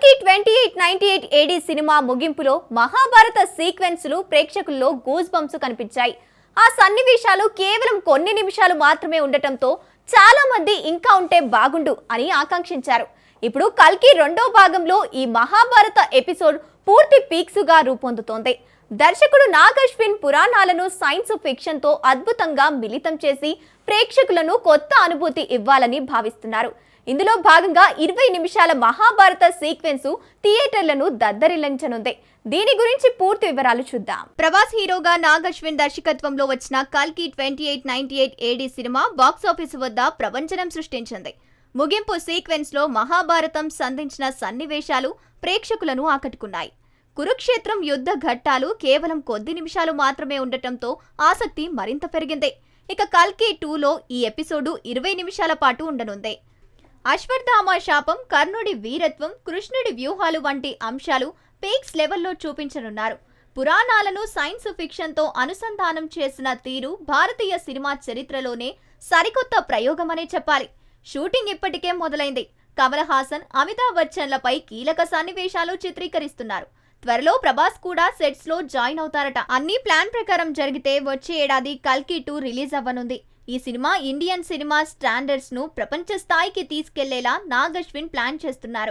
కల్కి 2898 ఏడీ సినిమా ముగింపులో మహాభారత సీక్వెన్స్లు ప్రేక్షకుల్లో గూస్ బంప్స్ కనిపించాయి. ఆ సన్నివేశాలు కేవలం కొన్ని నిమిషాలు మాత్రమే ఉండటంతో చాలా మంది ఇంకా ఉంటే బాగుండు అని ఆకాంక్షించారు. ఇప్పుడు కల్కి రెండో భాగంలో ఈ మహాభారత ఎపిసోడ్ పూర్తి పీక్స్గా రూపొందుతోంది. దర్శకుడు నాగ్ అశ్విన్ పురాణాలను సైన్స్ ఫిక్షన్ తో అద్భుతంగా మిళితం చేసి ప్రేక్షకులను కొత్త అనుభూతి ఇవ్వాలని భావిస్తున్నారు. ఇందులో భాగంగా 20 నిమిషాల మహాభారత సీక్వెన్స్ థియేటర్లను దద్దరిల్లించనుంది. దీని గురించి పూర్తి వివరాలు చూద్దాం. ప్రభాస్ హీరోగా నాగ్ అశ్విన్ దర్శకత్వంలో వచ్చిన కల్కి 2898 ఏడీ సినిమా బాక్సాఫీస్ వద్ద ప్రపంచనం సృష్టించింది. ముగింపు సీక్వెన్స్ లో మహాభారతం సంధించిన సన్నివేశాలు ప్రేక్షకులను ఆకట్టుకున్నాయి. కురుక్షేత్రం యుద్ధ ఘట్టాలు కేవలం కొద్ది నిమిషాలు మాత్రమే ఉండటంతో ఆసక్తి మరింత పెరిగింది. ఇక కల్కి 2లో ఈ ఎపిసోడ్ 20 నిమిషాల పాటు ఉండనుంది. అశ్వత్థామ శాపం, కర్ణుడి వీరత్వం, కృష్ణుడి వ్యూహాలు వంటి అంశాలు పీక్స్ లెవెల్లో చూపించనున్నారు. పురాణాలను సైన్స్ ఫిక్షన్ తో అనుసంధానం చేసిన తీరు భారతీయ సినిమా చరిత్రలోనే సరికొత్త ప్రయోగమనే చెప్పాలి. షూటింగ్ ఇప్పటికే మొదలైంది. కమల్ హాసన్, అమితాబ్ బచ్చన్లపై కీలక సన్నివేశాలు చిత్రీకరిస్తున్నారు. త్వరలో ప్రభాస్ కూడా సెట్స్ లో జాయిన్ అవుతారట. అన్ని ప్లాన్ ప్రకారం జరిగితే వచ్చే ఏడాది కల్కి 2 రిలీజ్ అవ్వనుంది. ఈ సినిమా ఇండియన్ సినిమా స్టాండర్డ్స్ ను ప్రపంచ స్థాయికి తీసుకెళ్లేలా నాగ్ అశ్విన్ ప్లాన్ చేస్తున్నారు.